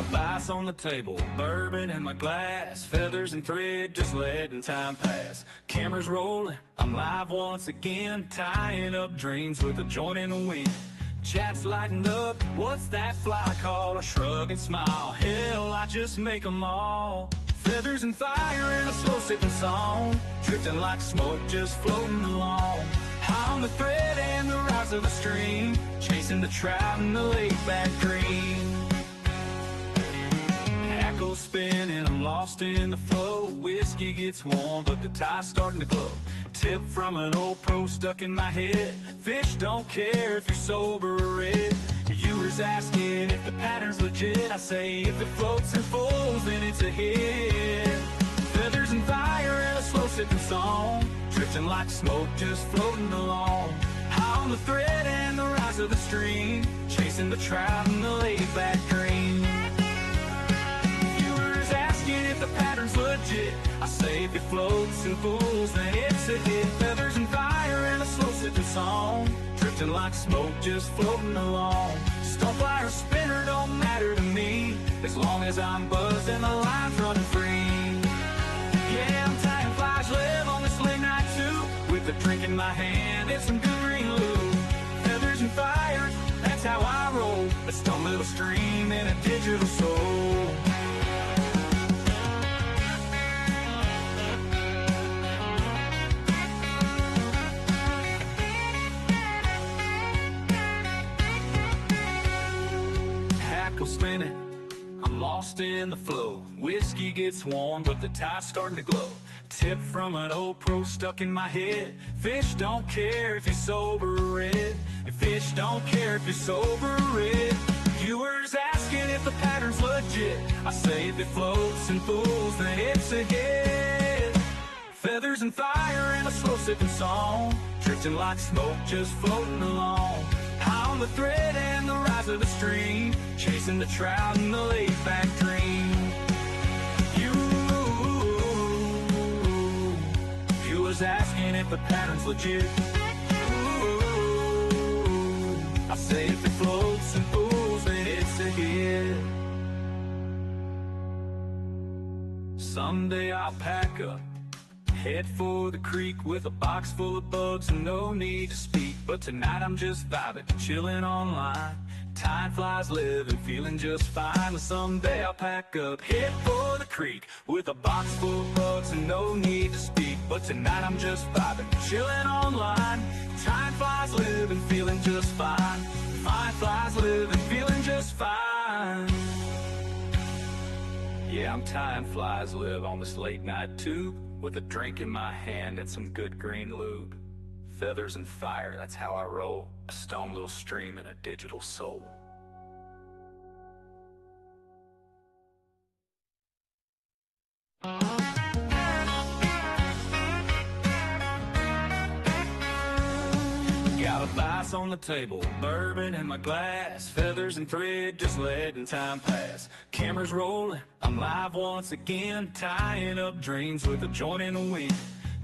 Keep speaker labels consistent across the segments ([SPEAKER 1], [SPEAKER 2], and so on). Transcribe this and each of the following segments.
[SPEAKER 1] Got a vice on the table, bourbon in my glass, feathers and thread, just letting time pass. Cameras rolling, I'm live once again, tying up dreams with a joint in the wind. Chat's lighting up, what's that fly called? I shrug and smile, hell, I just make them all. Feathers and fire and a slow sipping song, drifting like smoke, just floating along. High on the thread and the rise of the stream, chasing the trout in the laid back green. Hackles spinning, I'm lost in the flow. Whiskey gets warm, but the tie's starting to glow. Tip from an old pro stuck in my head: fish don't care if you're sober or red. Viewers asking if the pattern's legit. I say if it floats and folds, then it's a hit. Feathers and fire and a slow sipping song, drifting like smoke, just floating along. High on the thread and the rise of the stream, chasing the trout in the laid back green. Viewers asking if the pattern's legit. I say if it floats and fools, then it's a hit. Feathers and fire and a slow sipping song, drifting like smoke, just floating along. Stonefly or spinner don't matter to me, as long as I'm buzzed and the line's running free. Yeah, I'm tying flies, live on this late night too, with a drink in my hand and some good green lube. Feathers and fire, that's how I roll. A stone little stream and a digital soul. Spinning, I'm lost in the flow. Whiskey gets warm, but the tie's starting to glow. Tip from an old pro stuck in my head: fish don't care if you're sober or red. And fish don't care if you're sober or red. Viewers asking if the pattern's legit. I say if it floats and fools, then it's a hit. Feathers and fire and a slow sipping song, drifting like smoke, just floating along. High on the thread and the rise of the stream, chasing the trout in the laid back dream. You was asking if the pattern's legit. Ooh, I say if it floats and fools, then it's a hit. Someday I'll pack up, head for the creek with a box full of bugs and no need to speak. But tonight I'm just vibing, chilling online, tying flies, living, feeling just fine. Someday I'll pack up, head for the creek with a box full of bugs and no need to speak. But tonight I'm just vibing, chilling online, tying flies, living, feeling just fine. Fine flies, living, feeling just fine. Yeah, I'm tying flies, live on this late night tube, with a drink in my hand and some good green lube. Feathers and fire, that's how I roll. A stone little stream and a digital soul. Got a vice on the table, bourbon in my glass, feathers and thread, just letting time pass. Cameras rolling, I'm live once again, tying up dreams with a joint in the wind.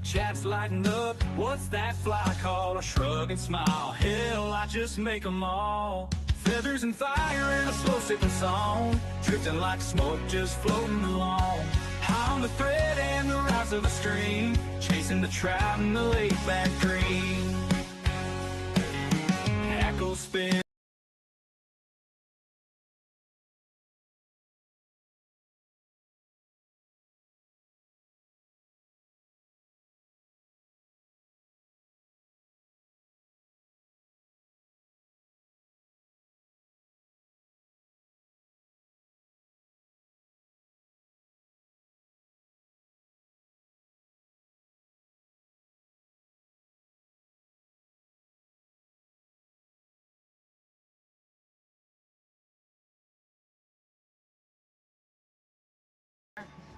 [SPEAKER 1] Chat's lighting up, what's that fly called? I shrug and smile, hell, I just make them all. Feathers and fire and a slow sipping song, drifting like smoke, just floating along. High on the thread and the rise of the stream, chasing the trout in the laid back green. Hackles spin.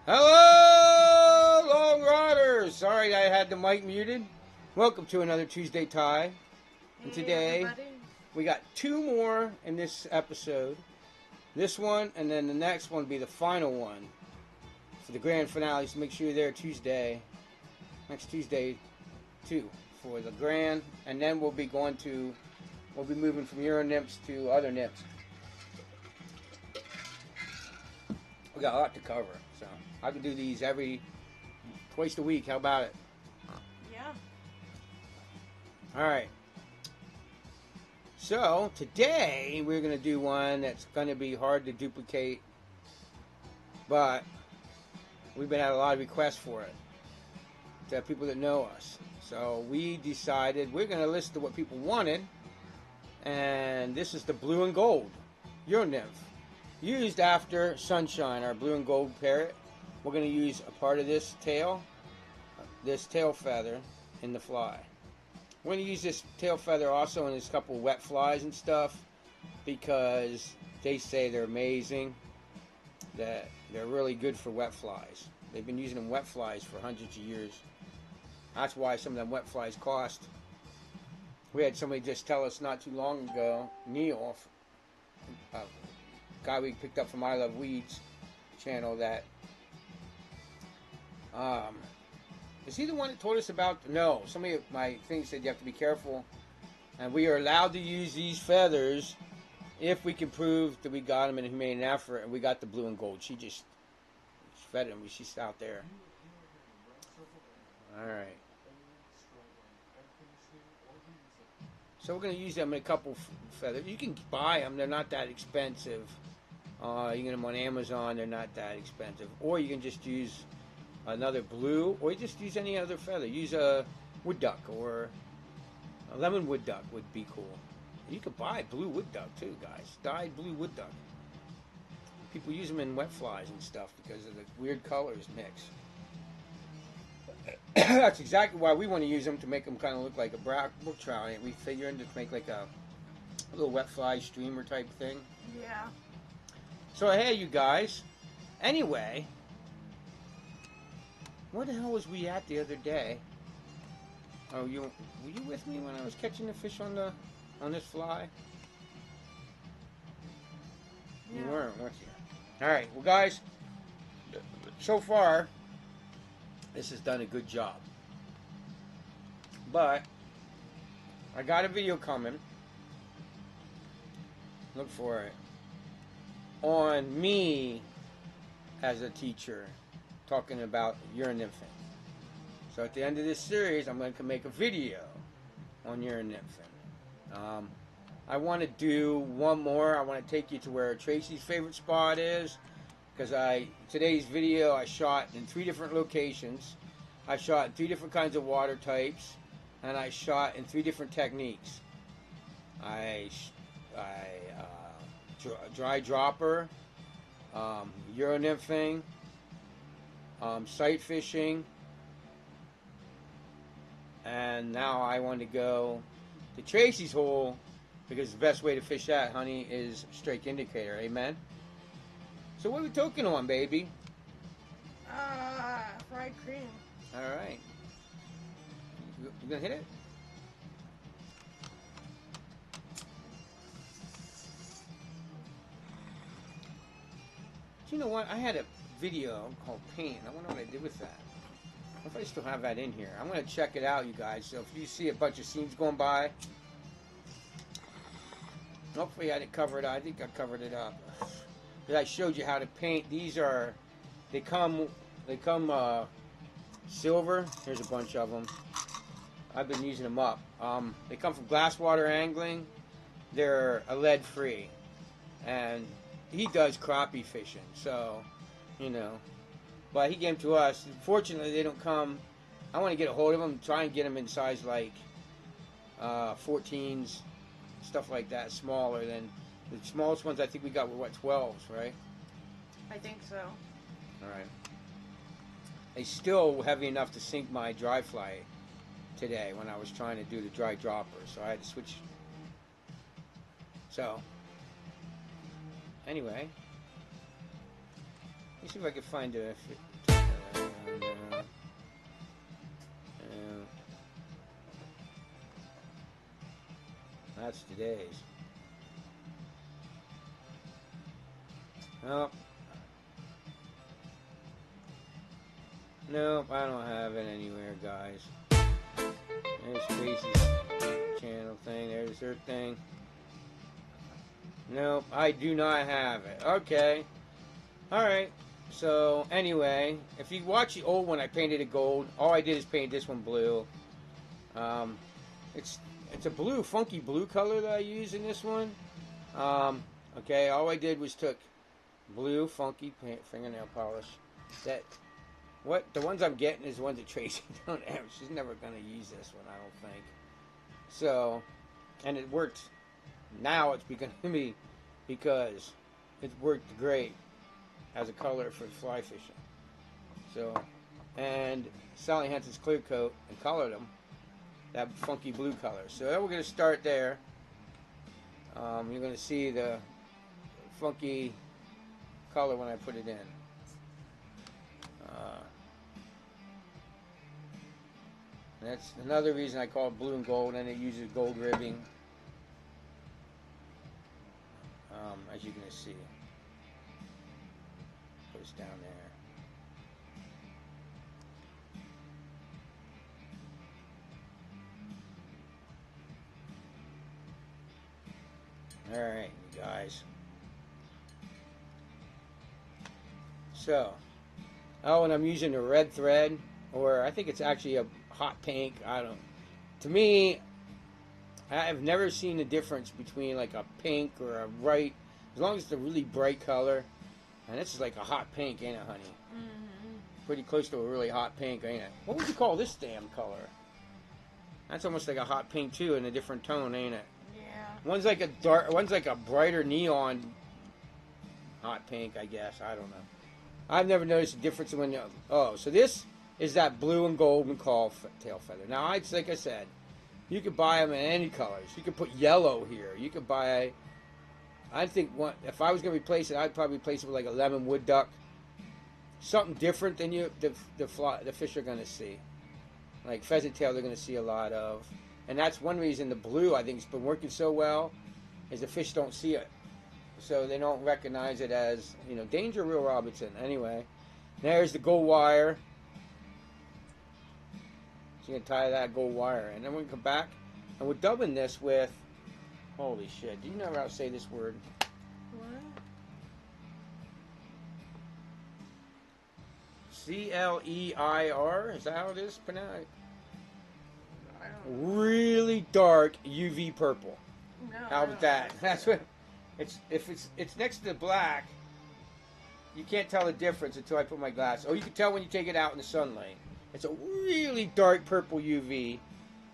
[SPEAKER 2] Hello, Long Riders! Sorry I had the mic muted. Welcome to another Tuesday Tie. And today, we got two more in this episode. This one, and then the next one will be the final one for the grand finale. So make sure you're there Tuesday, next Tuesday, too, for the grand. And then we'll be moving from Euro nymphs to other nymphs. We got a lot to cover, so I can do these twice a week. How about it?
[SPEAKER 3] Yeah.
[SPEAKER 2] All right. So today we're going to do one that's going to be hard to duplicate, but we've been had a lot of requests for it to people that know us. So we decided we're going to listen to what people wanted, and this is the blue and gold Euro nymph, used after Sunshine, our blue and gold parrot. We're going to use a part of this tail feather in the fly. We're going to use this tail feather also in this couple of wet flies and stuff, because they say they're amazing, that they're really good for wet flies. They've been using them wet flies for hundreds of years. That's why some of them wet flies cost. We had somebody just tell us not too long ago, Neil, a guy we picked up from I Love Weeds channel, that is he the one that told us about? No, somebody of my things said you have to be careful, and we are allowed to use these feathers if we can prove that we got them in a humane effort, and we got the blue and gold. She fed them. She's out there. All right. So we're going to use them in a couple feathers. You can buy them. They're not that expensive. You can get them on Amazon. They're not that expensive. Or you can just use another blue, or you just use any other feather. Use a wood duck, or a lemon wood duck would be cool. You could buy blue wood duck too, guys. Dyed blue wood duck. People use them in wet flies and stuff because of the weird colors mix. That's exactly why we want to use them, to make them kind of look like a brook trout. We figured to make like a little wet fly streamer type thing.
[SPEAKER 3] Yeah.
[SPEAKER 2] So hey, you guys. Anyway, where the hell was we at the other day? Oh, were you with me when I was catching the fish on this fly?
[SPEAKER 3] Yeah.
[SPEAKER 2] You weren't you? All right, well, guys. So far, this has done a good job. But I got a video coming. Look for it. On me as a teacher, talking about urine nymphing. So at the end of this series, I'm going to make a video on urine nymphing. I want to do one more. I want to take you to where TRACY's favorite spot is, because today's video I shot in 3 different locations. I shot in 3 different kinds of water types, and I shot in 3 different techniques. Dry dropper, Euro nymphing, sight fishing, and now I want to go to TRACY's hole, because the best way to fish that, honey, is strike indicator. Amen? So what are we talking on, baby?
[SPEAKER 3] Fried cream.
[SPEAKER 2] All right. You gonna hit it? Do you know what? I had a video called Paint. I wonder what I did with that. I wonder if I still have that in here. I'm gonna check it out, you guys. So if you see a bunch of seams going by, hopefully I didn't cover it up. I think I covered it up. But I showed you how to paint. These are, they come silver. Here's a bunch of them. I've been using them up. They come from Glasswater Angling. They're a lead free, and he does crappie fishing. So, you know, but he gave them to us. Fortunately, they don't come. I want to get a hold of them. Try and get them in size like 14s, stuff like that. Smaller than the smallest ones. I think we got were what, 12s, right?
[SPEAKER 3] I think so.
[SPEAKER 2] All right. They still heavy enough to sink my dry fly today when I was trying to do the dry dropper, so I had to switch. So, anyway, let me see if I can find a. That's today's. Oh. Nope, I don't have it anywhere, guys. There's TRACY's channel thing. There's her thing. Nope, I do not have it. Okay. Alright. So anyway, if you watch the old one, I painted it gold. All I did is paint this one blue. Um, it's a blue, funky blue color that I use in this one. Okay, all I did was took blue, funky fingernail polish. The ones I'm getting is the ones that Tracy don't have. She's never gonna use this one, I don't think. So, and it worked. Now it's becoming me because it worked great as a color for fly fishing. So, and Sally Hansen's clear coat and colored them that funky blue color. So we're going to start there. You're going to see the funky color when I put it in. That's another reason I call it blue and gold, and it uses gold ribbing, as you're going to see. Goes down there. Alright, you guys. So, and I'm using a red thread, or I think it's actually a hot pink. I don't. To me, I've never seen the difference between like a pink or a bright, as long as it's a really bright color. And this is like a hot pink, ain't it, honey? Mm-hmm. Pretty close to a really hot pink, ain't it? What would you call this damn color? That's almost like a hot pink too, in a different tone, ain't it?
[SPEAKER 3] Yeah.
[SPEAKER 2] One's like a dark, one's like a brighter neon hot pink, I guess. I don't know. I've never noticed a difference when. Oh, so this is that blue and gold McCall tail feather. Now, like I said, you could buy them in any colors. You could put yellow here. You could buy. I think if I was going to replace it, I'd probably replace it with like a lemon wood duck, something different than the fish are going to see. Like pheasant tail, they're going to see a lot of, and that's one reason the blue I think has been working so well, is the fish don't see it, so they don't recognize it as danger, Will Robinson. Anyway, there's the gold wire. So you can tie that gold wire, and then we come back, and we're dubbing this with. Holy shit! Do you know how to say this word?
[SPEAKER 3] What?
[SPEAKER 2] Cleir. Is that how it is pronounced?
[SPEAKER 3] I don't know.
[SPEAKER 2] Really dark UV purple.
[SPEAKER 3] No.
[SPEAKER 2] How about that? That's what. If it's next to the black, you can't tell the difference until I put my glass. Oh, you can tell when you take it out in the sunlight. It's a really dark purple UV,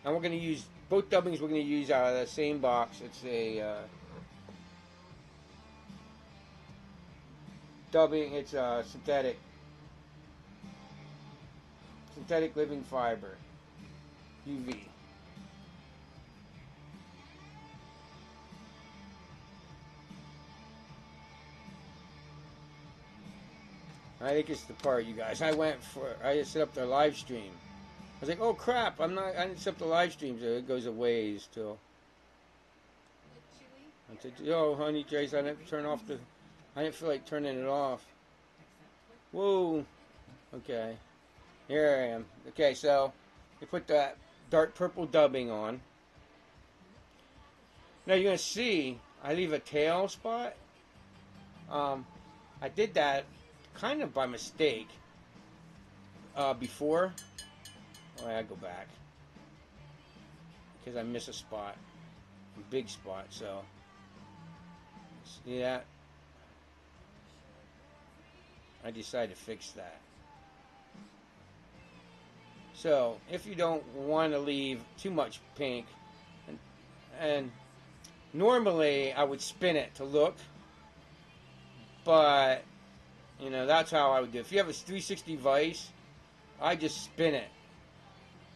[SPEAKER 2] and we're going to use. Both dubbings we're going to use out of the same box. It's a dubbing. It's a synthetic living fiber UV. I think it's the part, you guys. I set up their live stream. I was like, oh crap, I didn't set up the live stream, so it goes a ways till. I said, yo, honey, Trace, I didn't feel like turning it off. Whoa. Okay. Here I am. Okay, so you put that dark purple dubbing on. Now you're going to see, I leave a tail spot. I did that kind of by mistake before. Oh, I go back because I miss a spot, a big spot. So see that? I decided to fix that. So if you don't want to leave too much pink, and normally I would spin it to look, but that's how I would do it. If you have a 360 vise, I just spin it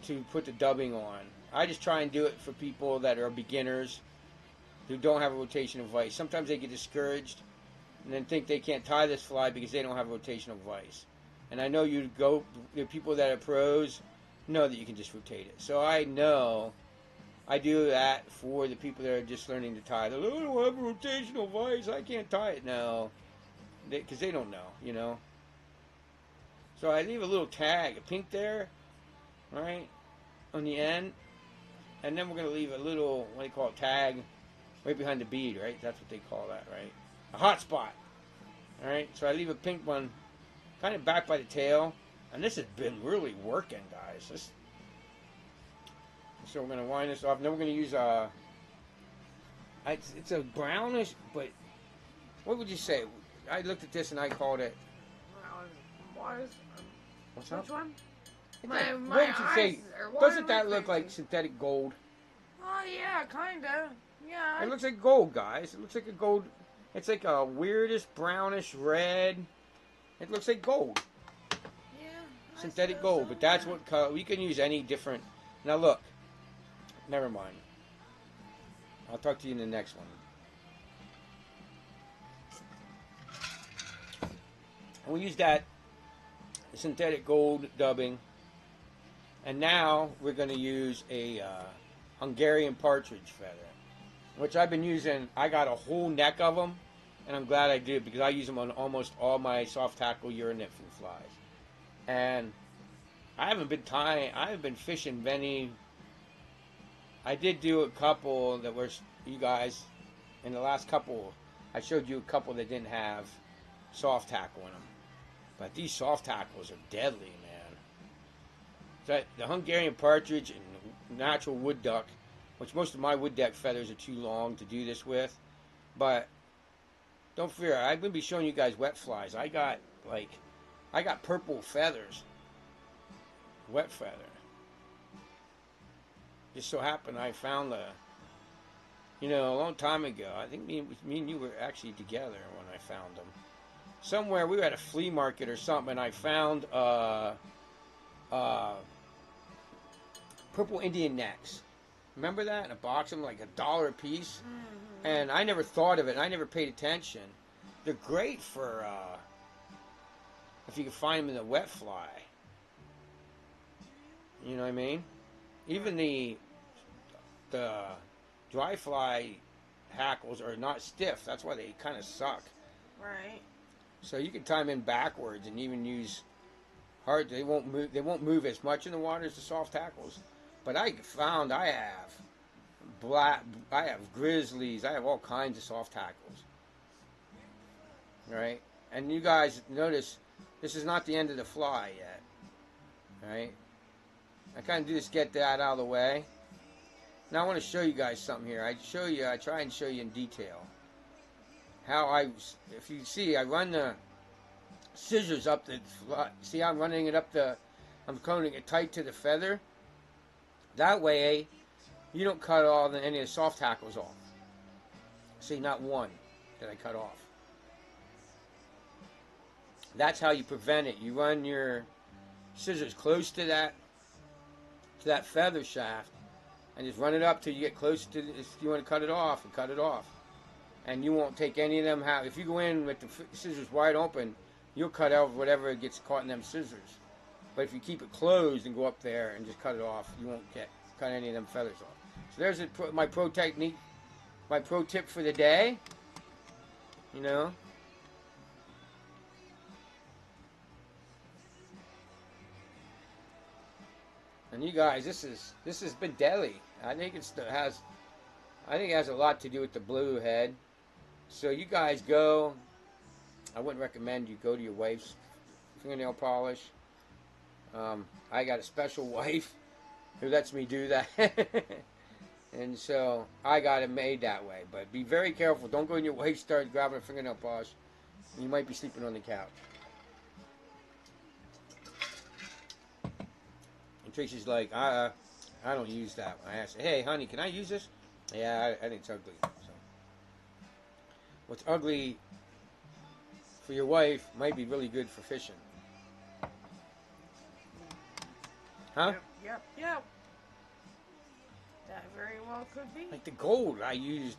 [SPEAKER 2] to put the dubbing on. I just try and do it for people that are beginners who don't have a rotational vise. Sometimes they get discouraged and then think they can't tie this fly because they don't have a rotational vise. And I know the people that are pros know that you can just rotate it. So I know I do that for the people that are just learning to tie. They're like, I don't have a rotational vise, I can't tie it. No, because they don't know, So I leave a little tag, a pink there, right, on the end, and then we're going to leave a little, what do you call it, tag, right behind the bead, right? That's what they call that, right? A hot spot, all right? So I leave a pink one kind of back by the tail. And this has been really working, guys. So we're going to wind this off. Then we're going to use it's a brownish, but what would you say? I looked at this and I called it. What's up?
[SPEAKER 3] Which one?
[SPEAKER 2] What would you say? Doesn't that look like synthetic gold?
[SPEAKER 3] Oh yeah, kinda. Yeah.
[SPEAKER 2] It looks like gold, guys. It looks like a gold. It's like a weirdest brownish red. It looks like gold.
[SPEAKER 3] Yeah.
[SPEAKER 2] Synthetic gold, but that's what color. We can use any different. Now look. Never mind. I'll talk to you in the next one. And we use that synthetic gold dubbing. And now we're going to use a Hungarian partridge feather, which I've been using. I got a whole neck of them, and I'm glad I did because I use them on almost all my soft tackle Uranit flies. And I haven't been fishing many. I did do a couple that were, you guys, in the last couple, I showed you a couple that didn't have soft tackle in them. But these soft tackles are deadly, man. So the Hungarian partridge and natural wood duck, which most of my wood duck feathers are too long to do this with. But don't fear, I'm going to be showing you guys wet flies. I got purple feathers. Wet feather. Just so happened I found a long time ago. I think me and you were actually together when I found them. Somewhere we were at a flea market or something, and I found purple Indian necks. Remember that? In a box of them, like $1 a piece. Mm-hmm. And I never thought of it, and I never paid attention. They're great for if you can find them in the wet fly. You know what I mean? Even the dry fly hackles are not stiff. That's why they kind of suck.
[SPEAKER 3] Right.
[SPEAKER 2] So you can tie them in backwards and even use hard. They won't move. They won't move as much in the water as the soft tackles. But I found I have grizzlies. I have all kinds of soft tackles. Right? And you guys notice this is not the end of the fly yet. Right? I kind of do this, get that out of the way. Now I want to show you guys something here. I try and show you in detail how if you see, I run the scissors up the fly. See, I'm running it up I'm coating it tight to the feather. That way, you don't cut any of the soft tackles off. See, not one that I cut off. That's how you prevent it. You run your scissors close to that feather shaft and just run it up till you get close to if you want to cut it off, and cut it off. And you won't take any of them out. If you go in with the scissors wide open, you'll cut out whatever gets caught in them scissors. But if you keep it closed and go up there and just cut it off, you won't cut any of them feathers off. So there's my pro technique, my pro tip for the day. You know. And you guys, this has been deadly. I think it has a lot to do with the blue head. So you guys go. I wouldn't recommend you go to your wife's fingernail polish. I got a special wife who lets me do that. And so I got it made that way. But be very careful. Don't go in your wife, start grabbing a fingernail polish. You might be sleeping on the couch. And Tracy's like, I don't use that. I asked her, hey, honey, can I use this? Yeah, I think it's ugly. So, what's ugly for your wife might be really good for fishing. Huh?
[SPEAKER 3] Yep. That very well could be.
[SPEAKER 2] Like the gold I used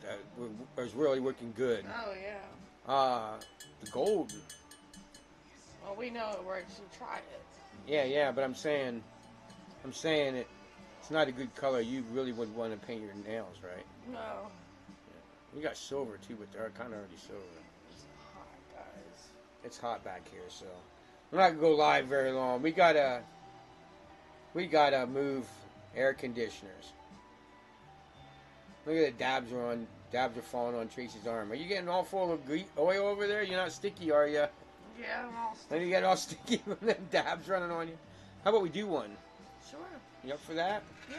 [SPEAKER 2] was really working good.
[SPEAKER 3] Oh, yeah.
[SPEAKER 2] The gold.
[SPEAKER 3] Well, we know it works. You tried it.
[SPEAKER 2] Yeah, but I'm saying it's not a good color. You really wouldn't want to paint your nails, right?
[SPEAKER 3] No.
[SPEAKER 2] Yeah. We got silver too, but they're kind of already silver.
[SPEAKER 3] It's hot, guys.
[SPEAKER 2] It's hot back here, so we're not gonna go live very long. We gotta move air conditioners. Look at the dabs are falling on Tracy's arm. Are you getting all full of oil over there? You're not sticky, are you?
[SPEAKER 3] Yeah, I'm all
[SPEAKER 2] Then
[SPEAKER 3] sticky.
[SPEAKER 2] you get all sticky from them dabs running on you. How about we do one?
[SPEAKER 3] Sure.
[SPEAKER 2] You up for that?
[SPEAKER 3] Yeah.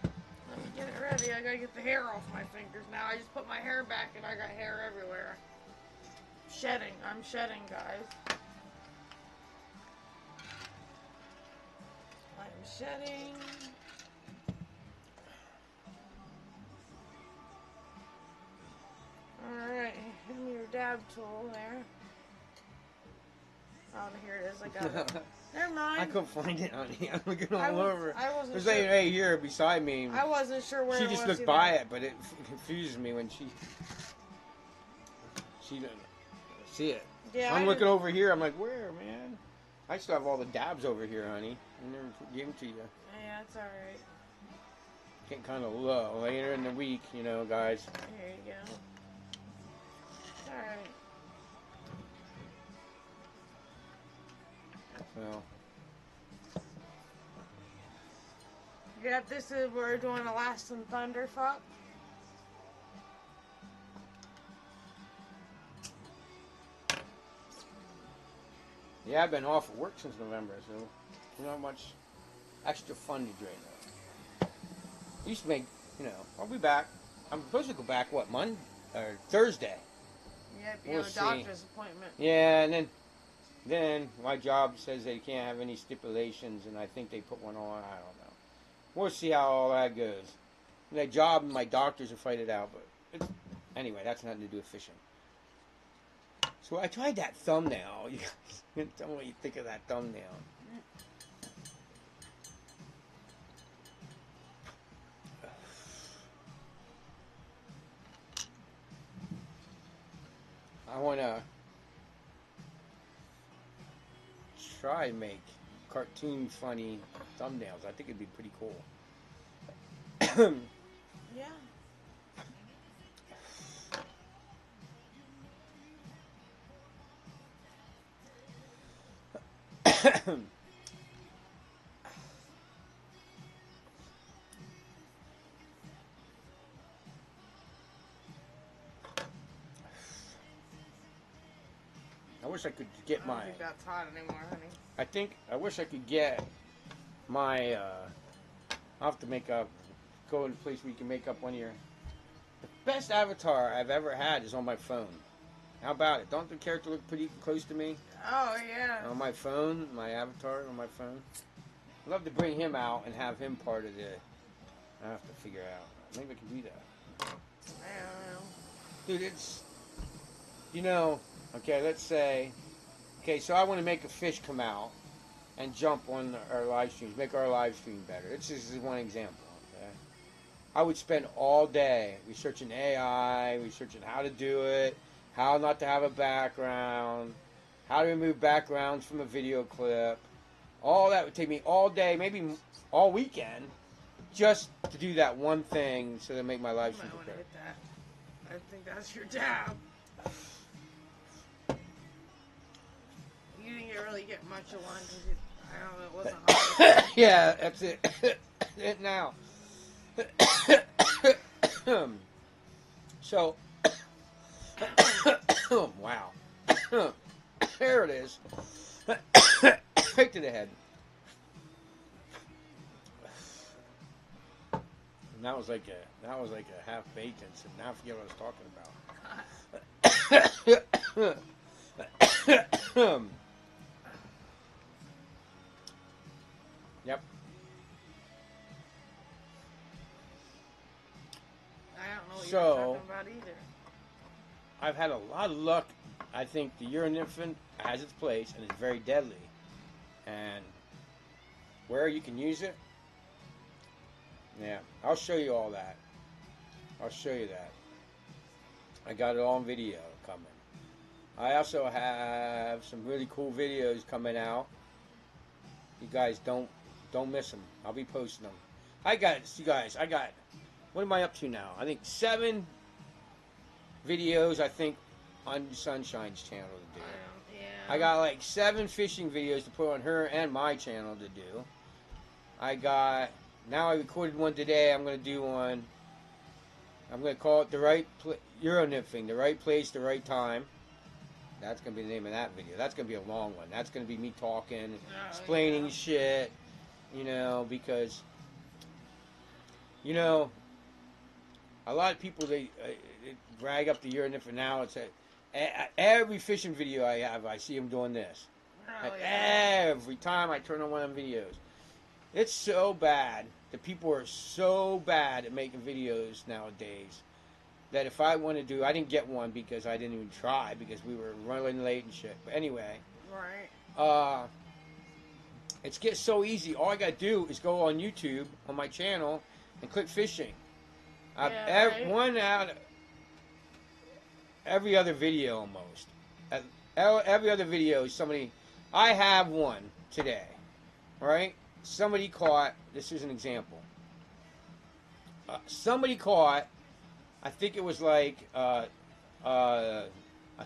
[SPEAKER 3] Let me get it ready. I gotta get the hair off my fingers now. I just put my hair back and I got hair everywhere. Shedding. I'm shedding, guys. I'm shedding. Alright, give me your dab tool there. Oh, here it is. I got it. Never mind.
[SPEAKER 2] I couldn't find it, honey. I'm looking all over.
[SPEAKER 3] I wasn't
[SPEAKER 2] There's
[SPEAKER 3] sure.
[SPEAKER 2] like right here beside me.
[SPEAKER 3] I wasn't sure where
[SPEAKER 2] She
[SPEAKER 3] it
[SPEAKER 2] just
[SPEAKER 3] was
[SPEAKER 2] looked
[SPEAKER 3] either.
[SPEAKER 2] by it, but it confuses me when she doesn't see it.
[SPEAKER 3] Yeah,
[SPEAKER 2] I'm
[SPEAKER 3] I
[SPEAKER 2] looking
[SPEAKER 3] didn't-
[SPEAKER 2] over here. I'm like, where, man? I still have all the dabs over here, honey. I never gave them to you.
[SPEAKER 3] Yeah, it's alright.
[SPEAKER 2] Getting kind of low later in the week, you know, guys.
[SPEAKER 3] There you go. It's alright.
[SPEAKER 2] So,
[SPEAKER 3] Yep, this is we're doing a last and thunderfuck.
[SPEAKER 2] yeah, I've been off of work since November, so you know how much extra fun to drain out. Used to make, you know, I'll be back. I'm supposed to go back, what, Monday or Thursday?
[SPEAKER 3] Yep, you
[SPEAKER 2] We'll
[SPEAKER 3] have a
[SPEAKER 2] see.
[SPEAKER 3] doctor's appointment.
[SPEAKER 2] Yeah, and then my job says they can't have any stipulations, and I think they put one on. I don't know. We'll see how all that goes. My job and my doctors will fight it out, but anyway, that's nothing to do with fishing. So I tried that thumbnail. You guys, tell me what you think of that thumbnail. I want to try and make cartoon funny thumbnails. I think it'd be pretty cool.
[SPEAKER 3] Yeah.
[SPEAKER 2] I wish I could get
[SPEAKER 3] I don't
[SPEAKER 2] my.
[SPEAKER 3] think that's hot anymore, honey.
[SPEAKER 2] I wish I could get my. I'll have to go in a place where you can make up one of your. The best avatar I've ever had is on my phone. How about it? Don't the character look pretty close to me?
[SPEAKER 3] Oh, yeah.
[SPEAKER 2] On my phone, my avatar on my phone. I'd love to bring him out and have him part of the. I have to figure out. Maybe I can do that.
[SPEAKER 3] I don't know.
[SPEAKER 2] Dude, it's. You know, okay, let's say. Okay, so I want to make a fish come out and jump on our live streams, make our live stream better. This is one example, okay? I would spend all day researching AI, researching how to do it, how not to have a background, how to remove backgrounds from a video clip. All that would take me all day, maybe all weekend, just to do that one thing so to make my live
[SPEAKER 3] You
[SPEAKER 2] stream
[SPEAKER 3] might want to
[SPEAKER 2] better.
[SPEAKER 3] hit that. I think that's your dab. You didn't really get much of one because I don't know, it wasn't hot.
[SPEAKER 2] Yeah, that's it. It now. So, wow. There it is. Right to the head. And that was like a half baked incident. Now I forget what I was talking about. Yep.
[SPEAKER 3] I don't know what
[SPEAKER 2] So-
[SPEAKER 3] you're talking about either.
[SPEAKER 2] I've had a lot of luck. I think the Urinifin has its place and it's very deadly. And where you can use it, yeah, I'll show you all that. I'll show you that. I got it all on video coming. I also have some really cool videos coming out. You guys don't miss them. I'll be posting them. What am I up to now? I think 7 videos, I think, on Sunshine's channel to do.
[SPEAKER 3] Yeah.
[SPEAKER 2] I got like 7 fishing videos to put on her and my channel to do. Now I recorded one today. I'm going to do one. I'm going to call it the right Euro nymphing, the right place, the right time. That's going to be the name of that video. That's going to be a long one. That's going to be me talking,
[SPEAKER 3] Oh,
[SPEAKER 2] explaining
[SPEAKER 3] yeah.
[SPEAKER 2] shit, you know, because, you know, a lot of people, they drag up the urine for now. It's every fishing video I have, I see them doing this.
[SPEAKER 3] Oh,
[SPEAKER 2] Like,
[SPEAKER 3] yeah.
[SPEAKER 2] every time I turn on one of them videos. It's so bad. The people are so bad at making videos nowadays that if I want to do, I didn't get one because I didn't even try because we were running late and shit. But anyway,
[SPEAKER 3] Right.
[SPEAKER 2] it gets so easy. All I got to do is go on YouTube on my channel and click fishing.
[SPEAKER 3] Yeah, right.
[SPEAKER 2] One out every other video almost. Every other video is somebody. I have one today, right? Somebody caught. This is an example. Somebody caught. I think it was like a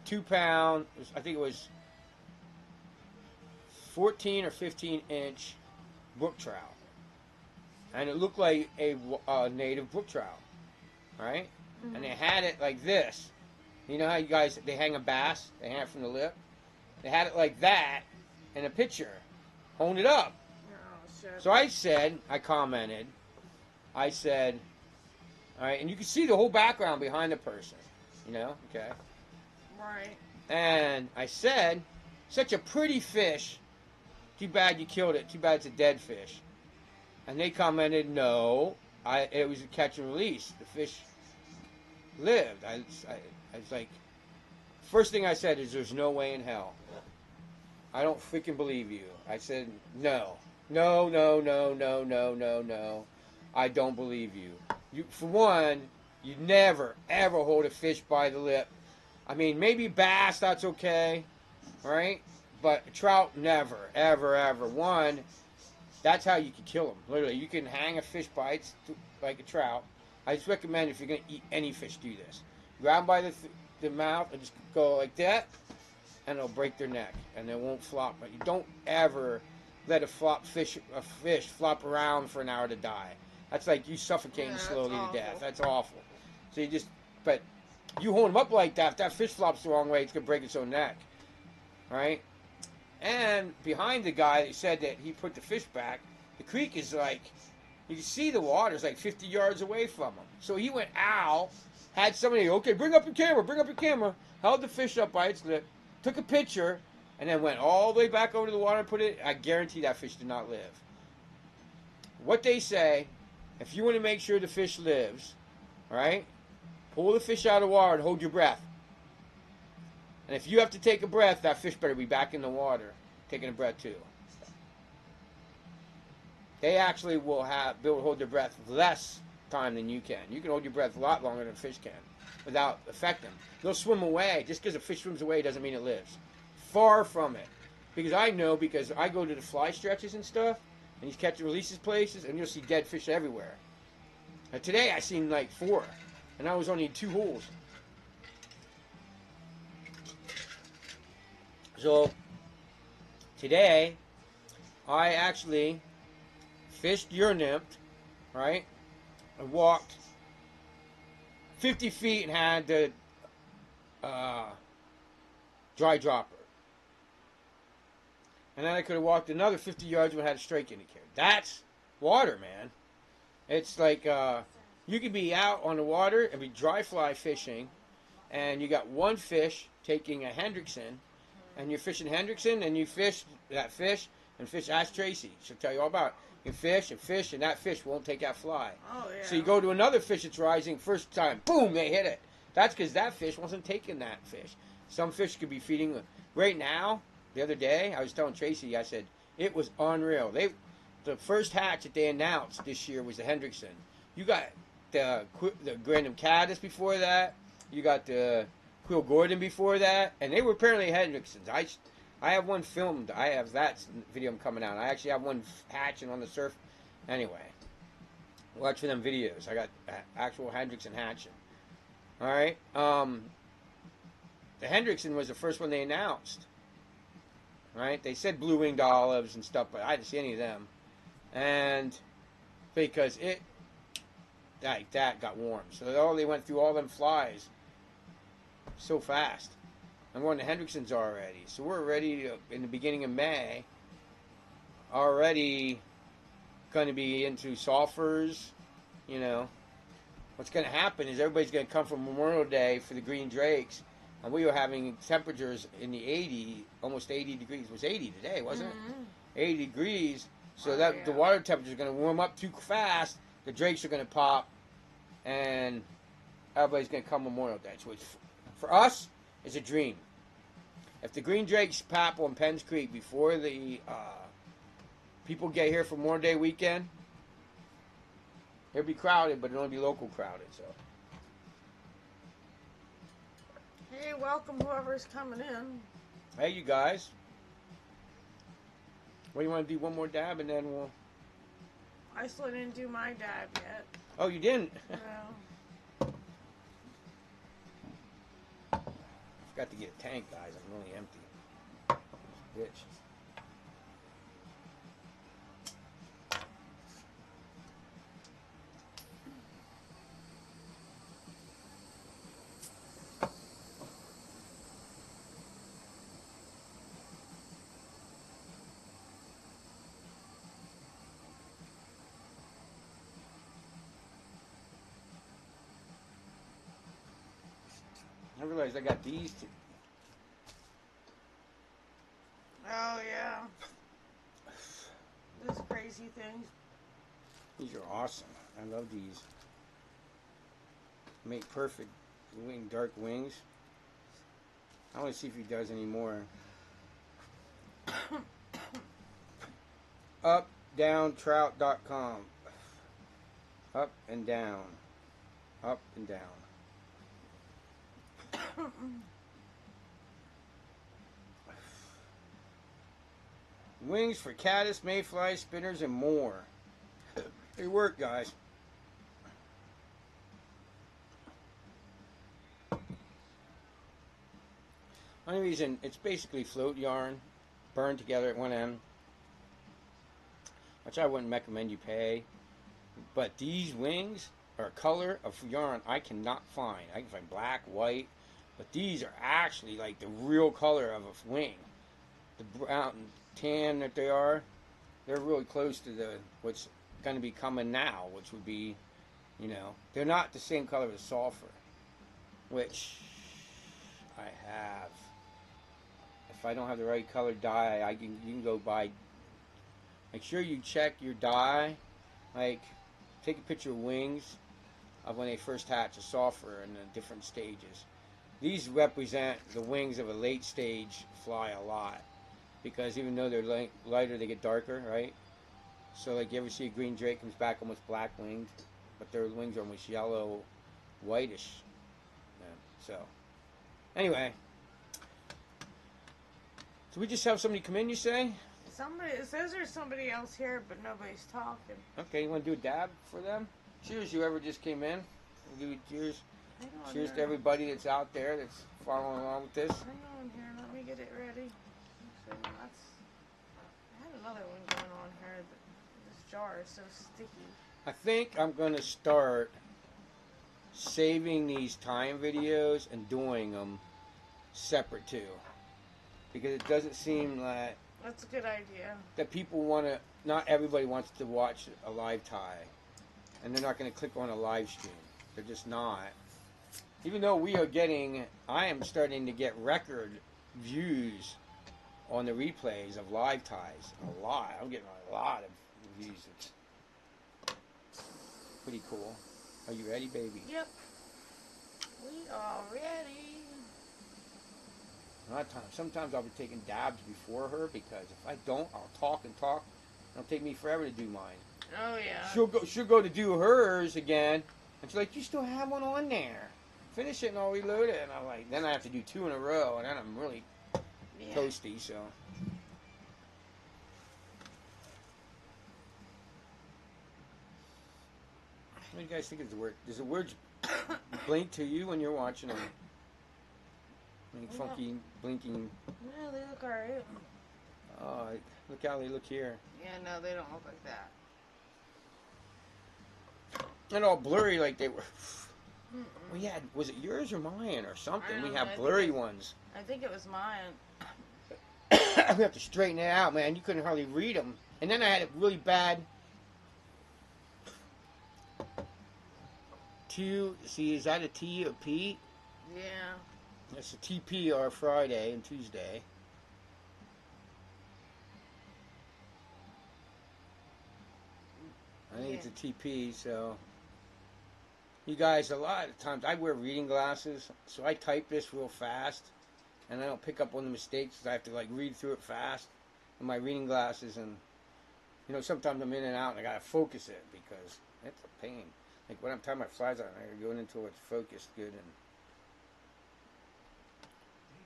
[SPEAKER 2] 2 pound. I think it was 14 or 15-inch brook trout, and it looked like a native brook trout, right?
[SPEAKER 3] Mm-hmm.
[SPEAKER 2] And they had it like this. You know how you guys they hang a bass? They hang it from the lip. They had it like that in a picture, holding it up.
[SPEAKER 3] Oh, shit.
[SPEAKER 2] So I commented, I said, all right, and you can see the whole background behind the person, you know, okay?
[SPEAKER 3] Right.
[SPEAKER 2] And I said, such a pretty fish, too bad you killed it, too bad it's a dead fish. And they commented, no, it was a catch and release. The fish lived. I was like, first thing I said is there's no way in hell. I don't freaking believe you. I said, no. No, no, no, no, no, no, no. I don't believe you. For one, you never, ever hold a fish by the lip. I mean, maybe bass, that's okay, right? But trout, never, ever, ever. One, that's how you can kill them. Literally, you can hang a fish by it like a trout. I just recommend if you're going to eat any fish, do this. Grab them by the mouth and just go like that, and it'll break their neck, and they won't flop. But you don't ever let a fish flop around for an hour to die. That's like you suffocating slowly to death. That's awful. So but you hold them up like that. If that fish flops the wrong way, it's going to break its own neck. Right? And behind the guy that said that he put the fish back, the creek is like, you can see the water's like 50 yards away from him. So he went out, had somebody, okay, bring up your camera, held the fish up by its lip, took a picture, and then went all the way back over to the water and put it. I guarantee that fish did not live. What they say, if you want to make sure the fish lives, all right, pull the fish out of the water and hold your breath. And if you have to take a breath, that fish better be back in the water, taking a breath too. They actually will be able to hold their breath less time than you can. You can hold your breath a lot longer than a fish can without affecting them. They'll swim away. Just because a fish swims away doesn't mean it lives. Far from it. Because I go to the fly stretches and stuff, and these catch and releases places, and you'll see dead fish everywhere. Now today I seen like 4, and I was only in 2 holes. So today I actually fished your nymph, right? I walked 50 feet and had the dry dropper. And then I could have walked another 50 yards and had a strike indicator. That's water, man. It's like you could be out on the water and be dry fly fishing, and you got one fish taking a Hendrickson, and you're fishing Hendrickson, and you fish that fish, and fish ask TRACYS. She'll tell you all about it. You fish, and that fish won't take that fly.
[SPEAKER 3] Oh, yeah.
[SPEAKER 2] So you go to another fish that's rising, first time, boom, they hit it. That's because that fish wasn't taking that fish. Some fish could be feeding. Right now, the other day, I was telling TRACY, I said, it was unreal. The first hatch that they announced this year was the Hendrickson. You got the Grandam Caddis before that. You got the Quill Gordon before that. And they were apparently Hendricksons. I have one filmed. I have that video coming out. I actually have one hatching on the surf. Anyway, watch for them videos. I got actual Hendrickson hatching. All right. The Hendrickson was the first one they announced. Right? They said blue-winged olives and stuff, but I didn't see any of them. And because that got warm. So they went through all them flies so fast. I'm going to Hendrickson's already. So we're already in the beginning of May. Already going to be into sulfurs. You know, what's going to happen is everybody's going to come from Memorial Day for the green drakes. And we were having temperatures in the 80, almost 80 degrees. It was 80 today, wasn't it? 80 degrees. So the water temperature is going to warm up too fast. The drakes are going to pop. And everybody's going to come Memorial Day. So it's, for us, it's a dream. If the green drakes pop on Penns Creek before the people get here for Memorial Day weekend, it'll be crowded, but it'll only be local crowded. So.
[SPEAKER 3] Hey, welcome whoever's coming in.
[SPEAKER 2] Hey, you guys. What do you want to do? One more dab, and then we'll...
[SPEAKER 3] I still didn't do my dab yet.
[SPEAKER 2] Oh, you didn't?
[SPEAKER 3] No.
[SPEAKER 2] Forgot to get a tank, guys. I'm really empty. Bitch. I realized I got these two.
[SPEAKER 3] Oh, yeah. Those crazy things.
[SPEAKER 2] These are awesome. I love these. Make perfect dark wings. I want to see if he does any more. Updowntrout.com. Up and down. Up and down. Wings for caddis, mayfly, spinners, and more. They work, guys. Only reason, it's basically float yarn burned together at one end, which I wouldn't recommend you pay. But these wings are a color of yarn I cannot find. I can find black, white, but these are actually like the real color of a wing. The brown tan that they are, they're really close to what's going to be coming now, which would be, you know, they're not the same color as sulfur, which I have. If I don't have the right color dye, you can go buy. Make sure you check your dye. Like, take a picture of wings of when they first hatch a sulfur in the different stages. These represent the wings of a late stage fly a lot, because even though they're lighter, they get darker, right? So like, you ever see a green drake comes back almost black winged, but their wings are almost yellow, whitish. Yeah, so anyway, so we just have somebody come in, you say?
[SPEAKER 3] Somebody, it says there's somebody else here, but nobody's talking.
[SPEAKER 2] Okay, you want to do a dab for them? Cheers, whoever just came in. We'll give you cheers. Cheers to everybody that's out there that's following along with this.
[SPEAKER 3] Hang on here, let me get it ready. So I had another one going on here. This jar is so sticky.
[SPEAKER 2] I think I'm going to start saving these time videos and doing them separate too. Because it doesn't seem like...
[SPEAKER 3] That's a good idea.
[SPEAKER 2] That people want to... Not everybody wants to watch a live tie. And they're not going to click on a live stream. They're just not. Even though we are getting... I am starting to get record views on the replays of live ties. A lot. I'm getting a lot of views. It's pretty cool. Are you ready, baby?
[SPEAKER 3] Yep. We are ready.
[SPEAKER 2] A lot of times. Sometimes I'll be taking dabs before her, because if I don't, I'll talk and talk. It'll take me forever to do mine.
[SPEAKER 3] Oh, yeah.
[SPEAKER 2] She'll go to do hers again, and she's like, you still have one on there. Finish it and I'll reload it. And I'm like, then I have to do 2 in a row, and then I'm really toasty, so. What do you guys think is the word? Does the word blink to you when you're watching them? Any funky blinking?
[SPEAKER 3] Yeah, they look alright.
[SPEAKER 2] Oh, look how they look here.
[SPEAKER 3] Yeah, no, they don't look like that.
[SPEAKER 2] And all blurry like they were. We had, was it yours or mine or something? We
[SPEAKER 3] know,
[SPEAKER 2] have
[SPEAKER 3] I think
[SPEAKER 2] blurry ones.
[SPEAKER 3] I think it was mine.
[SPEAKER 2] We have to straighten it out, man. You couldn't hardly read them. And then I had a really bad see, is that a T or P?
[SPEAKER 3] Yeah.
[SPEAKER 2] It's a TP or Friday and Tuesday. I think it's a TP, so you guys, a lot of times I wear reading glasses, so I type this real fast, and I don't pick up on the mistakes because I have to like read through it fast with my reading glasses, and you know sometimes I'm in and out and I gotta focus it because it's a pain. Like when I'm tying my flies on, I gotta go into it's focused good, and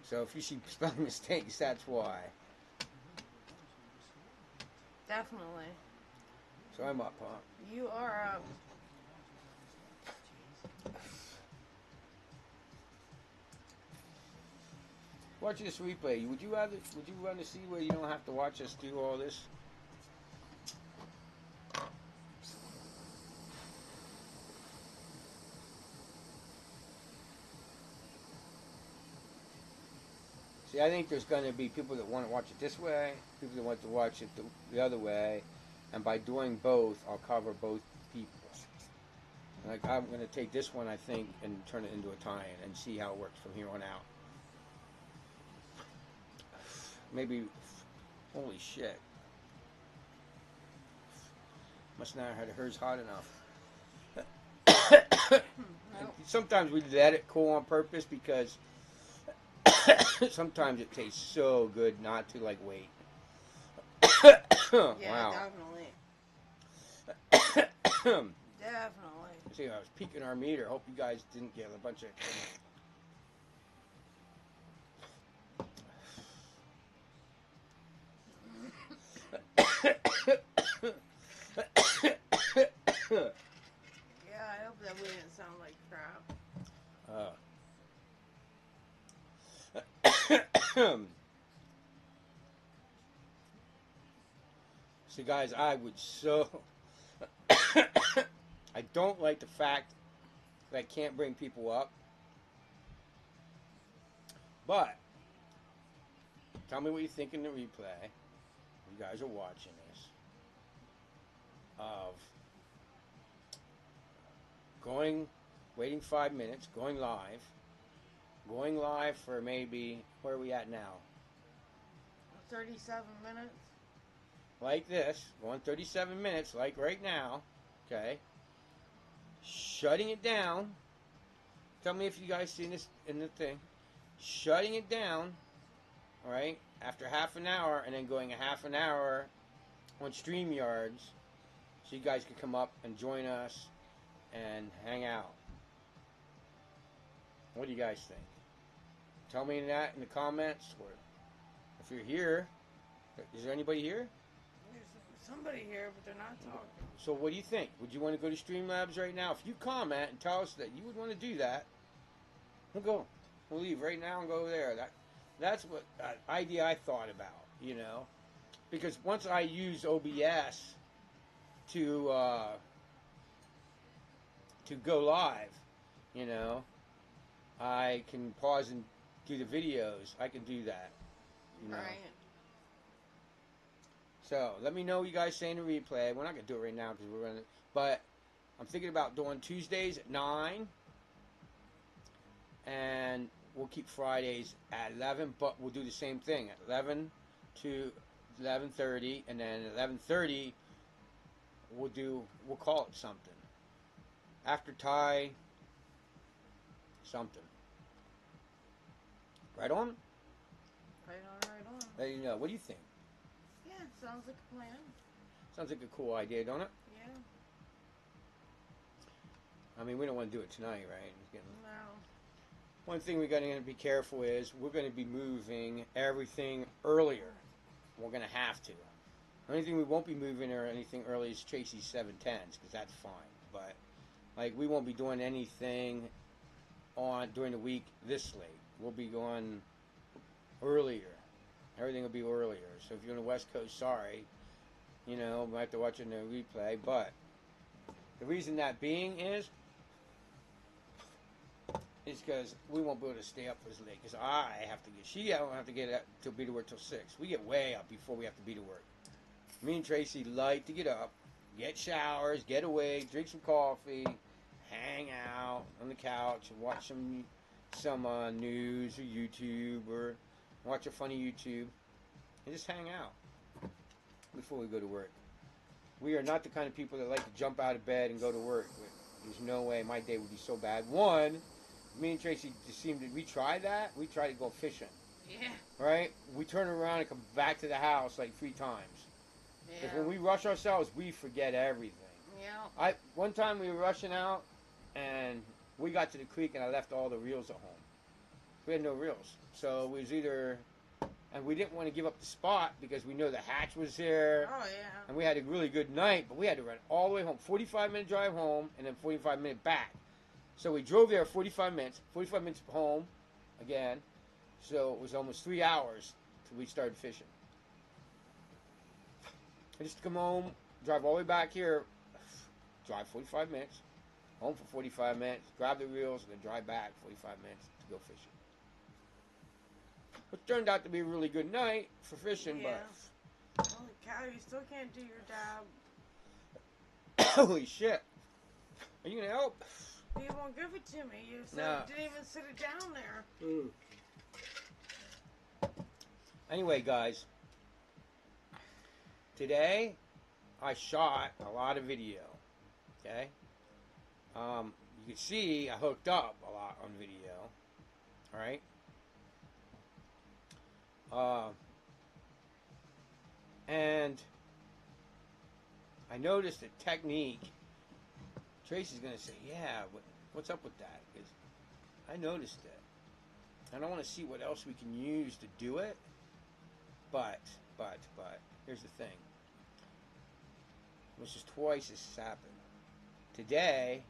[SPEAKER 2] so if you see spelling mistakes, that's why.
[SPEAKER 3] Definitely.
[SPEAKER 2] So I'm up, huh?
[SPEAKER 3] You are up.
[SPEAKER 2] Watch this replay. Would you rather see where you don't have to watch us do all this? See, I think there's going to be people that want to watch it this way, people that want to watch it the other way, and by doing both, I'll cover both people. Like I'm going to take this one, I think, and turn it into a tie-in and see how it works from here on out. Maybe, holy shit. Must not have had hers hot enough. Sometimes we let it cool on purpose because sometimes it tastes so good not to like wait.
[SPEAKER 3] Yeah,
[SPEAKER 2] wow.
[SPEAKER 3] Definitely. Definitely.
[SPEAKER 2] See, I was peeking our meter. Hope you guys didn't get a bunch of.
[SPEAKER 3] Yeah, I hope that we didn't sound like crap. So guys, I would so I don't like the fact that I can't bring people up, but tell me what you think in the replay. You guys are watching this of waiting 5 minutes, going live for maybe, where are we at now? 37 minutes.
[SPEAKER 2] Like this, going 37 minutes, like right now, okay? Shutting it down. Tell me if you guys see this in the thing. Shutting it down, all right, after half an hour, and then going a half an hour on StreamYards so you guys can come up and join us and hang out. What do you guys think? Tell me that in the comments, or if you're here. Is there anybody here?
[SPEAKER 3] There's somebody here, but they're not talking.
[SPEAKER 2] So what do you think? Would you want to go to Streamlabs right now? If you comment and tell us that you would want to do that, we'll go. We'll leave right now and go there. That's what idea I thought about, you know, because once I use OBS to go live, you know, I can pause and do the videos. I can do that, you know.
[SPEAKER 3] Right.
[SPEAKER 2] So let me know what you guys say in the replay. We're not gonna do it right now because we're gonna. But I'm thinking about doing Tuesdays at 9, and we'll keep Fridays at 11. But we'll do the same thing at 11 to 11:30, and then at 11:30 we'll call it something. After tie, something. Right on?
[SPEAKER 3] Right on, right on.
[SPEAKER 2] Let you know. What do you think?
[SPEAKER 3] Yeah, sounds like a plan.
[SPEAKER 2] Sounds like a cool idea, don't it?
[SPEAKER 3] Yeah.
[SPEAKER 2] I mean, we don't want to do it tonight, right?
[SPEAKER 3] No.
[SPEAKER 2] One thing we're going to be careful is we're going to be moving everything earlier. We're going to have to. The only thing we won't be moving or anything early is TRACYS 710s, because that's fine. But, like, we won't be doing anything during the week this late. We'll be going earlier. Everything will be earlier. So if you're on the West Coast, sorry. You know, might have to watch it in the replay. But the reason that being is is because we won't be able to stay up as late. Because I have to get, I don't have to get up to be to work till 6. We get way up before we have to be to work. Me and Tracy like to get up, get showers, get away, drink some coffee, hang out on the couch, and watch some news or YouTube, or watch a funny YouTube, and just hang out before we go to work. We are not the kind of people that like to jump out of bed and go to work. There's no way my day would be so bad. One, me and Tracy just seemed to, we tried that. We tried to go fishing.
[SPEAKER 3] Yeah.
[SPEAKER 2] Right? We turn around and come back to the house like 3 times. Because
[SPEAKER 3] Yeah.
[SPEAKER 2] when we rush ourselves, we forget everything.
[SPEAKER 3] Yeah.
[SPEAKER 2] One time we were rushing out, and we got to the creek, and I left all the reels at home. We had no reels. So it was either, and we didn't want to give up the spot because we know the hatch was there.
[SPEAKER 3] Oh, yeah.
[SPEAKER 2] And we had a really good night, but we had to run all the way home. 45-minute drive home, and then 45-minute back. So we drove there 45 minutes home again. So it was almost 3 hours till we started fishing. I just come home, drive all the way back here, drive 45 minutes, home for 45 minutes, grab the reels, and then drive back 45 minutes to go fishing. It turned out to be a really good night for fishing,
[SPEAKER 3] Yeah. Holy cow, you still can't do your job.
[SPEAKER 2] but holy shit. Are you going to help?
[SPEAKER 3] You won't give it to me. You said
[SPEAKER 2] No.
[SPEAKER 3] you didn't even sit it down there.
[SPEAKER 2] Anyway, guys, today I shot a lot of video, okay? You can see I hooked up a lot on video, all right? And I noticed a technique. Tracy's going to say, yeah, what's up with that? Because I noticed it. And I want to see what else we can use to do it. But, here's the thing. Which is twice this has happened. Today,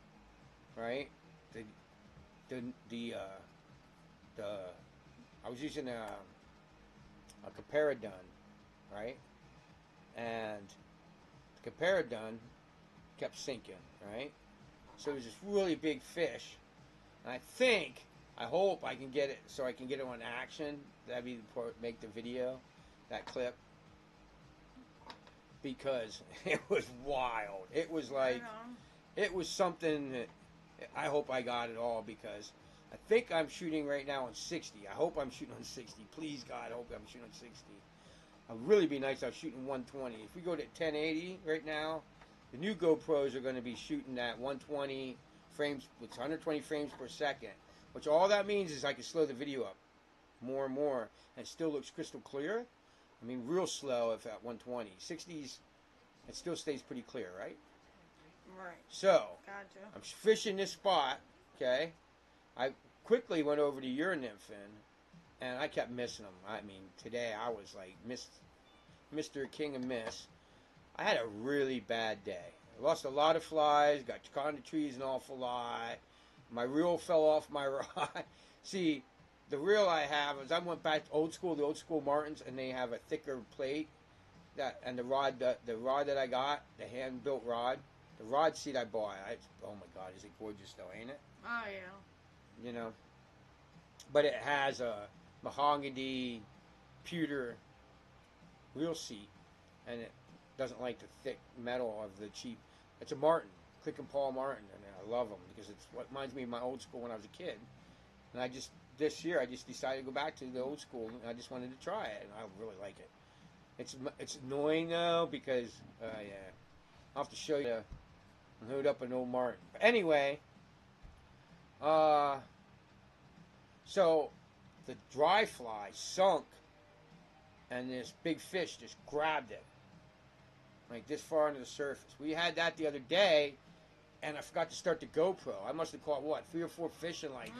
[SPEAKER 2] right, I was using a comparadun, right? And the comparadun kept sinking, right? So there's this really big fish. And I hope I can get it so I can get it on action. That'd be make the video, that clip. Because it was wild. It was like, it was something that I hope I got it all, because I think I'm shooting right now on 60. I hope I'm shooting on 60. Please, God, I hope I'm shooting on 60. It'd really be nice if I was shooting 120. If we go to 1080 right now, the new GoPros are going to be shooting at 120 frames, with 120 frames per second. Which all that means is I can slow the video up more and more, and it still looks crystal clear. I mean, real slow if at 120. 60s, it still stays pretty clear, right?
[SPEAKER 3] Right.
[SPEAKER 2] So,
[SPEAKER 3] Gotcha.
[SPEAKER 2] I'm fishing this spot, okay? I quickly went over to your nymphing, and I kept missing them. I mean, today I was like Mr. King and Miss. I had a really bad day. I lost a lot of flies, got caught in the trees an awful lot. My reel fell off my rod. See, the reel I have is I went back to the old school Martins, and they have a thicker plate. And the rod that I got, the hand-built rod, the rod seat I bought, oh my God, is it gorgeous though, ain't it?
[SPEAKER 3] Oh, yeah.
[SPEAKER 2] You know, but it has a mahogany pewter reel seat, and it doesn't like the thick metal of the cheap. It's a Martin, Click and Paul Martin, and I love them because it's what reminds me of my old school when I was a kid. And this year I just decided to go back to the old school, and I just wanted to try it, and I really like it. It's annoying though because yeah, I'll have to show you. Load up an old Martin. But anyway, so the dry fly sunk, and this big fish just grabbed it, like this far into the surface. We had that the other day, and I forgot to start the GoPro. I must have caught, what, 3 or 4 fish in like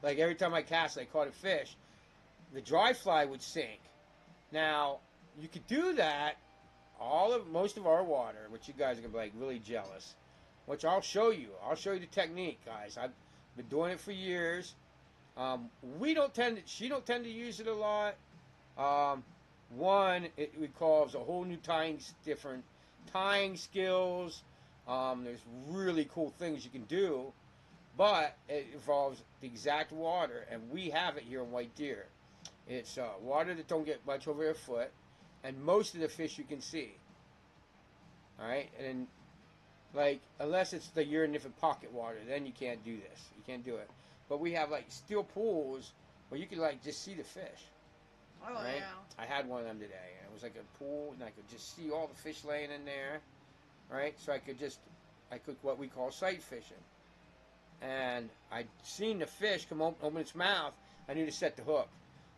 [SPEAKER 2] every time I cast, I caught a fish. The dry fly would sink. Now, you could do that most of our water, which you guys are going to be like really jealous, which I'll show you. I'll show you the technique, guys. I've been doing it for years. She don't tend to use it a lot. One, it requires a whole new different tying skills. There's really cool things you can do, but it involves the exact water, and we have it here in White Deer. It's water that don't get much over a foot, and most of the fish you can see. All right, and like unless it's the you're in different pocket water, then you can't do this. You can't do it. But we have like steel pools where you can like just see the fish.
[SPEAKER 3] Oh
[SPEAKER 2] right?
[SPEAKER 3] yeah.
[SPEAKER 2] I had one of them today, and it was like a pool, and I could just see all the fish laying in there, right? So I could what we call sight fishing. And I'd seen the fish come open its mouth. I knew to set the hook.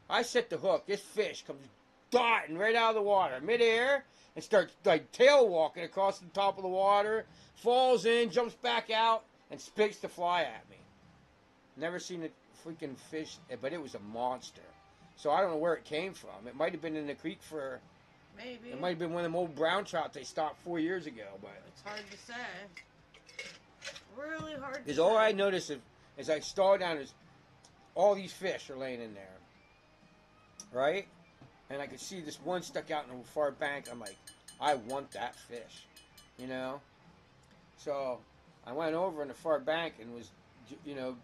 [SPEAKER 2] I set the hook. This fish comes darting right out of the water, midair, and starts like tail walking across the top of the water, falls in, jumps back out, and spits the fly at me. Never seen a freaking fish, but it was a monster. So I don't know where it came from. It might have been in the creek for...
[SPEAKER 3] Maybe.
[SPEAKER 2] It might have been one of them old brown trout they stopped 4 years ago, but...
[SPEAKER 3] It's hard to say. Really hard to say.
[SPEAKER 2] Because all I noticed as I stalled down is all these fish are laying in there. Right? And I could see this one stuck out in the far bank. I'm like, I want that fish. You know? So I went over in the far bank and was,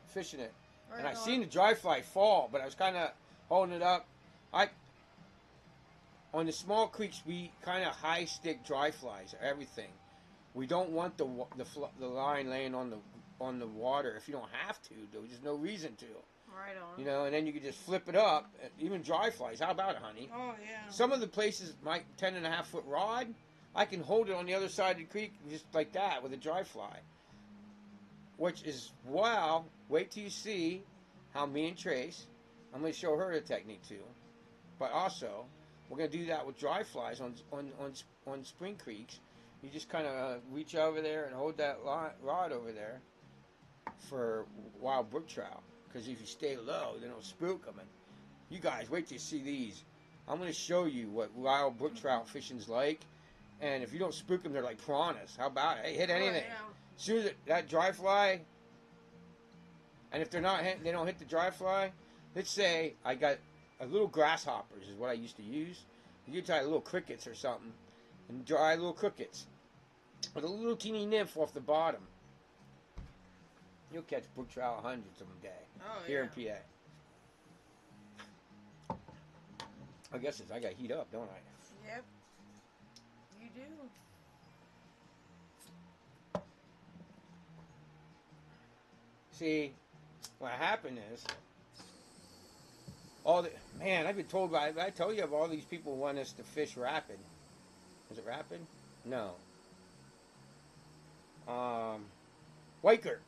[SPEAKER 2] fishing it.
[SPEAKER 3] Right
[SPEAKER 2] and I
[SPEAKER 3] on.
[SPEAKER 2] seen the dry fly fall, but I was kind of holding it up. On the small creeks, we kind of high stick dry flies, everything. We don't want the line laying on the water if you don't have to. There's no reason to.
[SPEAKER 3] Right on.
[SPEAKER 2] And then you can just flip it up. Even dry flies. How about it, honey?
[SPEAKER 3] Oh yeah.
[SPEAKER 2] Some of the places, my 10.5-foot rod, I can hold it on the other side of the creek just like that with a dry fly. Which is, wow, wait till you see how me and Trace, I'm going to show her the technique too. But also, we're going to do that with dry flies on spring creeks. You just kind of reach over there and hold that rod over there for wild brook trout. Because if you stay low, they don't spook them. And you guys, wait till you see these. I'm going to show you what wild brook trout fishing's like. And if you don't spook them, they're like piranhas. How about it? Hey, hit anything.
[SPEAKER 3] Oh, yeah.
[SPEAKER 2] As soon as that dry fly, and if they don't hit the dry fly, let's say I got a little grasshoppers is what I used to use. You could tie little crickets or something, and dry little crickets with a little teeny nymph off the bottom. You'll catch brook trout hundreds of them a day here in PA. I guess I got to heat up, don't I?
[SPEAKER 3] Yep. You do.
[SPEAKER 2] See, what happened is, I've been told I tell you of all these people who want us to fish rapid. Is it rapid? No. Waker,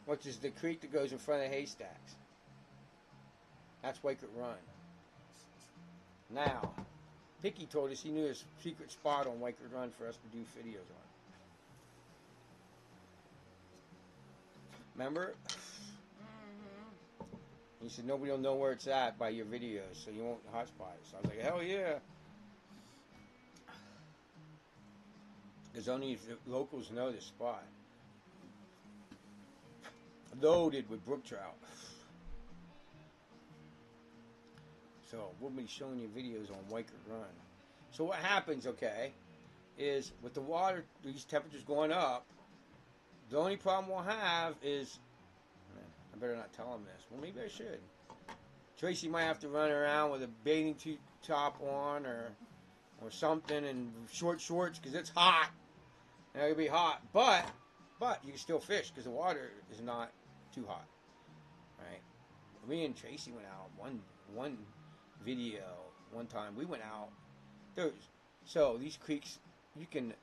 [SPEAKER 2] which is the creek that goes in front of Haystacks. That's Waker Run. Now, Hickey told us he knew his secret spot on Waker Run for us to do videos on. Remember?
[SPEAKER 3] Mm-hmm.
[SPEAKER 2] He said nobody will know where it's at by your videos, so you won't hotspot it. So I was like, hell yeah. Because only the locals know this spot. Loaded with brook trout. So we'll be showing you videos on Waker Run. So what happens, okay, is with the water, these temperatures going up, the only problem we'll have is, I better not tell him this. Well, maybe I should. Tracy might have to run around with a bathing top on or something and short shorts because it's hot. And it'll be hot, but you can still fish because the water is not too hot. All right. Me and Tracy went out one video one time. We went out. So these creeks, you can't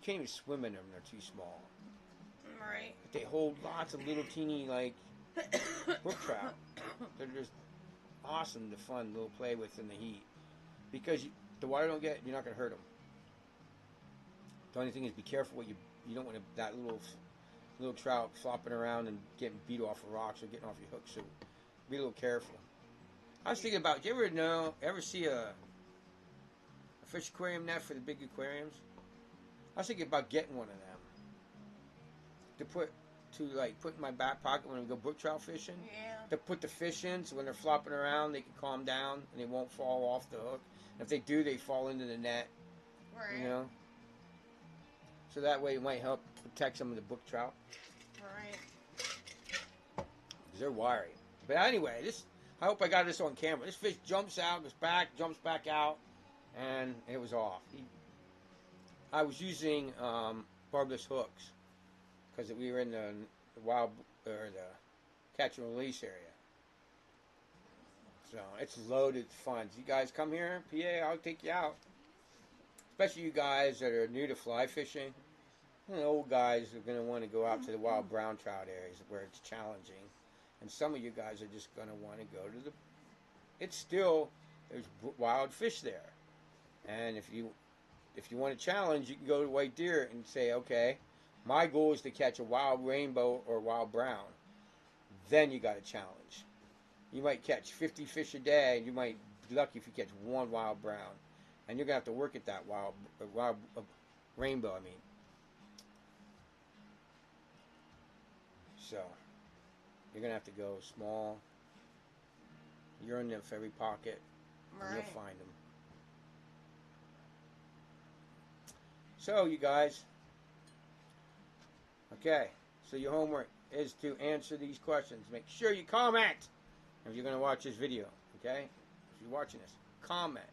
[SPEAKER 2] even swim in them. They're too small.
[SPEAKER 3] Right.
[SPEAKER 2] But they hold lots of little teeny like brook trout. They're just awesome to fun little play with in the heat because the water don't get. You're not gonna hurt them. The only thing is be careful what you don't want that little trout flopping around and getting beat off of rocks or getting off your hook. So be a little careful. I was thinking about. Do you ever see a fish aquarium net for the big aquariums? I was thinking about getting one of them to put in my back pocket when we go brook trout fishing.
[SPEAKER 3] Yeah.
[SPEAKER 2] To put the fish in, so when they're flopping around, they can calm down and they won't fall off the hook. And if they do, they fall into the net.
[SPEAKER 3] Right.
[SPEAKER 2] You know. So that way it might help protect some of the brook trout.
[SPEAKER 3] Right.
[SPEAKER 2] Because they're wiry. But anyway, I hope I got this on camera. This fish jumps out, goes back, jumps back out, and it was off. I was using barbless hooks because we were in the wild or the catch and release area. So it's loaded fun. You guys come here, PA, I'll take you out. Especially you guys that are new to fly fishing. The old guys are going to want to go out to the wild brown trout areas where it's challenging. And some of you guys are just going to want to go to there's wild fish there. And if you want to challenge, you can go to white deer and say, okay, my goal is to catch a wild rainbow or wild brown. Then you got a challenge. You might catch 50 fish a day, and you might be lucky if you catch one wild brown. And you're going to have to work at that wild rainbow, I mean. So, you're going to have to go small. You're in the every pocket, and you'll find them. So, you guys, okay, so your homework is to answer these questions. Make sure you comment if you're going to watch this video, okay? If you're watching this, comment.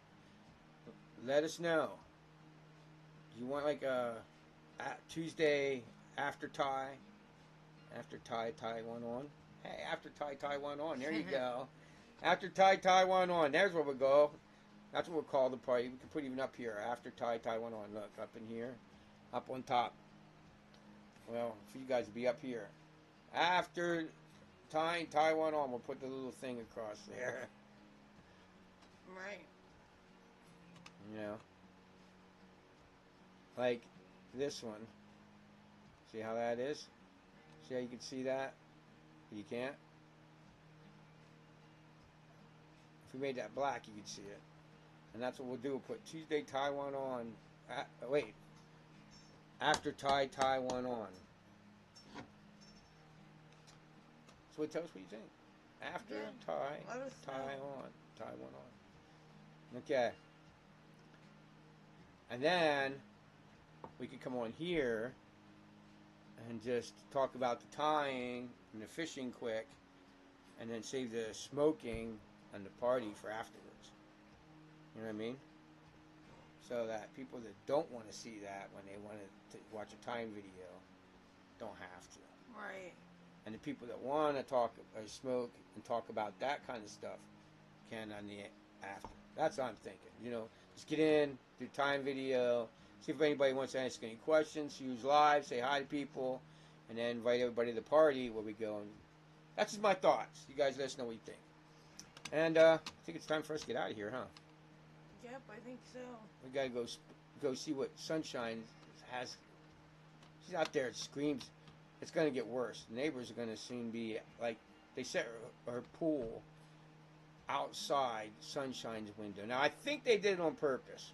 [SPEAKER 2] Let us know. Do you want like a Tuesday after tie one on? Hey, after tie one on. There you go. After tie one on. There's where we'll go. That's what we'll call the party. We can put even up here. After tie one on. Look, up in here. Up on top. Well, for you guys to be up here. After tie one on. We'll put the little thing across there.
[SPEAKER 3] Right.
[SPEAKER 2] You know. Like this one. See how that is? See how you can see that? You can't? If we made that black, you could see it. And that's what we'll do. We'll put Tuesday tie one on. After tie one on. So tell us what you think. After tie one on. Okay. And then we could come on here and just talk about the tying and the fishing quick, and then save the smoking and the party for afterwards. You know what I mean? So that people that don't want to see that when they want to watch a time video don't have to.
[SPEAKER 3] Right.
[SPEAKER 2] And the people that want to talk or smoke and talk about that kind of stuff can on the after. That's what I'm thinking. You know, just get in, do time video, see if anybody wants to ask any questions, use live, say hi to people, and then invite everybody to the party where we go. And that's just my thoughts. You guys let us know what you think. And I think it's time for us to get out of here, huh?
[SPEAKER 3] Yep, I think so.
[SPEAKER 2] We gotta go see what Sunshine has. She's out there. It screams. It's gonna get worse. The neighbors are gonna soon be like, they set her pool outside Sunshine's window. Now I think they did it on purpose.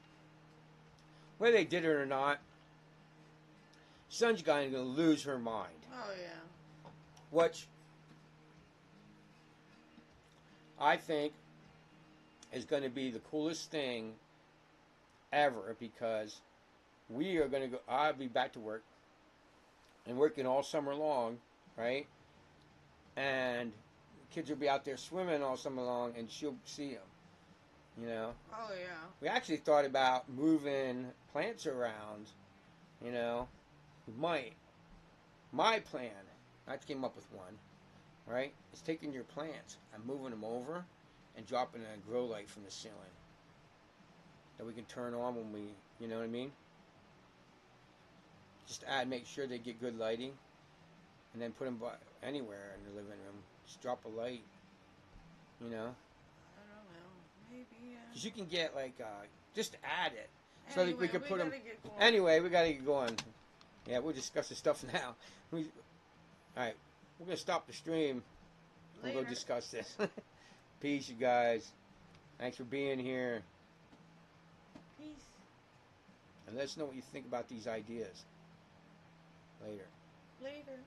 [SPEAKER 2] Whether they did it or not, Sunshine is gonna lose her mind.
[SPEAKER 3] Oh yeah.
[SPEAKER 2] Which I think is going to be the coolest thing ever, because we are going to go, I'll be back to work and working all summer long, right? And kids will be out there swimming all summer long, and she'll see them, you know?
[SPEAKER 3] Oh yeah.
[SPEAKER 2] We actually thought about moving plants around, you know? We might. My plan, I came up with one, right? Is taking your plants and moving them over and dropping a grow light from the ceiling that we can turn on when we, you know what I mean? Just make sure they get good lighting, and then put them anywhere in the living room. Just drop a light, you know?
[SPEAKER 3] I don't know. Maybe, yeah.
[SPEAKER 2] Because you can get, like, just add it. So
[SPEAKER 3] Anyway,
[SPEAKER 2] that we could put them.
[SPEAKER 3] get going.
[SPEAKER 2] Anyway, we gotta get going. Yeah, we'll discuss this stuff now. Alright, we're gonna stop the stream. We'll go discuss this. Peace, you guys. Thanks for being here.
[SPEAKER 3] Peace.
[SPEAKER 2] And let us know what you think about these ideas. Later.
[SPEAKER 3] Later.